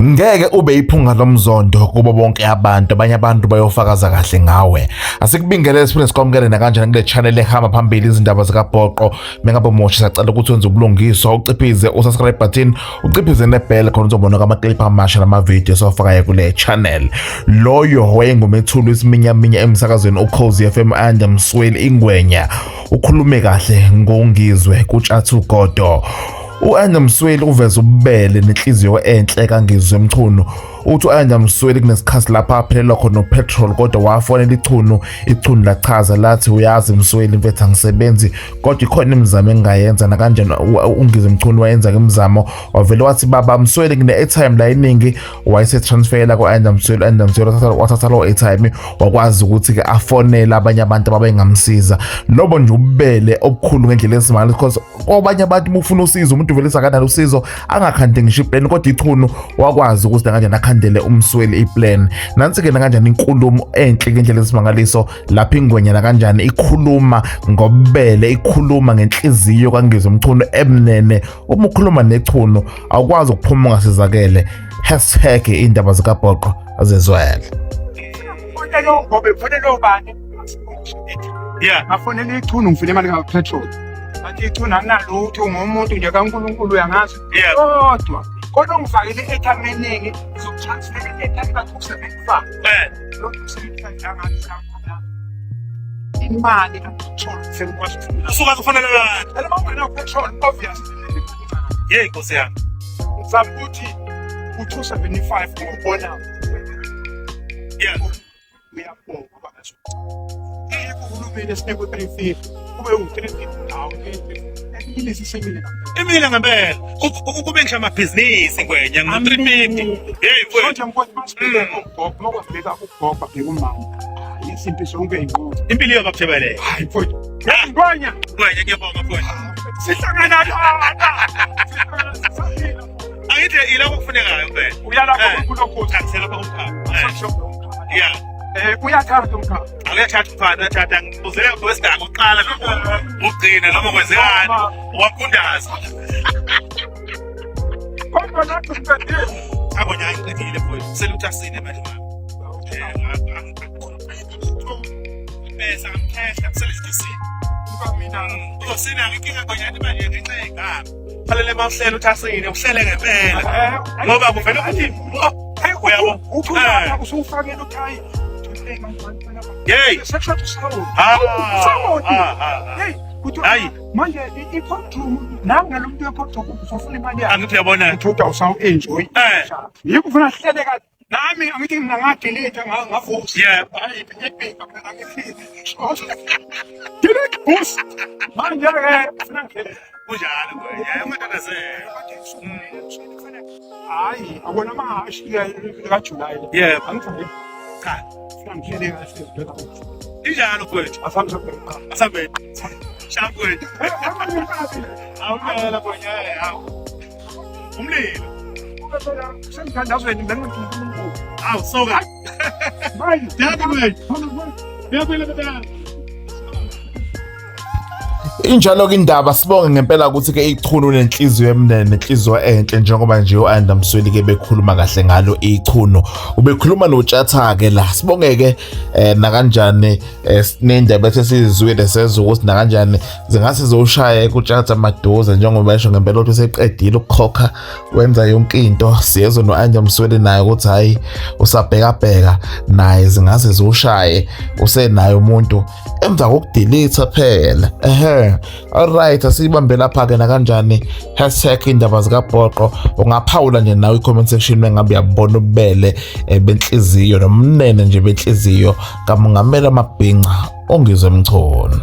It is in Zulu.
Ngeke ube iphunga lomzondo kubo bonke abantu, abanye abantu bayofakaza kahle ngawe. Asikubingelele sifune sikwamukele nakanjani kule channel ehamba phambili izindaba zikaBhoqo. Mengabe umusha sacela ukuthi wenze ubulungiswa, uciphize usubscribe button, uciphize nebell khona uzobona amaclip amasha namavideo sofakayo kule channel. Loyo wayengumethulu isiminyaminya emsakazweni uCozi FM and Msweli Ingwenya. Ukhulume kahle ngongizwe kuChathu Godo. U-Andla Msweli uveza ububele nenhliziyo enhle kaNgizwe Mchunu. Uthi u-Andla Msweli kunesikhathi lapha aphelelwa khona upetrol kodwa wafonela ichunu lachaza lathi uyazi Msweli mfethu angisebenzi kodwa ikhona imizamo engayenza nakanjani uNgizwe Mchunu wayenza imizamo wavele wathi baba Msweli ngine airtime la iningi wayese transferela ku-Andla Msweli. Andla Msweli wathatha lo airtime wakwazi ukuthi ke afonela abanye abantu ababengamsiza. Lobo nje ububele obukhulu ngendlela esimali because obanye abantu ufuna usizo umuntu vele sakanalo usizo angakhande ngisho iplan kodwa ichunu wakwazi ukuthi kanjani akhandele uMsweli iplan. Nansi ke kanjani inkulumo enhle ngendlela esimangaliso lapha Ingwenya kanjani ikhuluma ngobubele, ikhuluma ngenhliziyo kaNgizwe Mchunu emnene. Uma ukhuluma nechunu awukwazi ukuphuma ungasizakele. #indaba zikaBhoqo azezwele. Yeah, afonela ichunu ngifuna imali kapetrol. Athi ichunu anginalutho ngomuntu nje kaNkulunkulu uyangazi. Kodwa ngifakile i-airtime eningi zokutransfer i-airtime ka-275. Lo 275 angathanga imali kapetrol sengikwazi ukufuna. Usuka kufanele la. Elibangena petrol obviously. Yey Nkosi yami. Ngizama ukuthi u275 ngibona. Yeah. Uyabonga bathi. Uhulumeni sineke 350 kube u350 nawo ke sisemile. Imile ngempela. Kube ngisho amabhizinisi Ngwenya ngo350. Hey mfowethu. Kodwa mfowethu masibheke uGogo nokwabheka uGogo bheka umama. Isimpi sonke inqobo. Impilo yokaButhebele. Hayi mfowethu. Ngwenya Ngiyabonga mfowethu. Sihlangana lapha. Ayithe ila okufunekayo mfowethu. Uyalapha kulokho thathela lapha umkhaba. Yeah. Uyathatha umkhaba. Akuyathatha umfana uyathatha ngibuzele ngowesidanga uqala noma ugcina noma kwenzekani wakundaza. Kodwa nathi sibheke. Abonya iqedile mfowethu. Seluthasine manje mama. Besa ngikhetha kuseluthasine. Mina Usina nginkinga Ngwenya imali ngenxa yegama. Phalele mawuhlela uthasine uhlele ngempela. Ngoba kuvela ukuthi uyabo uthula usufakela uthayi. Yey. Sekushada usawo. Hey, hayi manje i-courtroom nami ngalomuntu we-courtroom uzofuna imali yakhe. angithi uyabona Uthuda usawu enjoy. Yiko ufuna sihlele kahle. Nami angithi ngingadelete ngavote. Yeah. Hayi ebheka phela angithi. Delete boss. Manje ke ufuna ngikhe. kunjalo Ngwenya umatatazela. Hayi, abona mahashi kaJuly. Yeah. Angithi Cha ufuna ngikhe kahle. injalo mfowethu. Asamsabeka. Asabe shamfowethu. Awumela Ngwenya hawu. Umlilo. Sengithandazweni bengikhuluma. Awu soka. Manje, Ngiyabela. Injalo ke indaba sibonge ngempela ukuthi ke ichunu nenhliziyo emnene nenhliziyo enhle njengoba nje uAndla Msweli ke bekhuluma kahle ngalo ichunu. Ubekhuluma noChatha ke la. Sibonge ke nakanjani sinendaba esizizwile sezwe ukuthi nakanjani zingase zoshaya kuChatha madoza njengoba esho ngempela ukuthi seqedile ukukhokha wenza yonke into. Siyezwe noAndla Msweli naye ukuthi hayi usabheka naye zingase zoshaye usenayo umuntu emva kokudelete phela. Alright, asibambe lapha ke nakanjani #indaba zikaBhoqo. Ungaphawula nje nawe i-comment section mengabe uyabona ububele benhliziyo nomnene nje benhliziyo kaMongameli Mabhinqa uNgizwe Mchunu.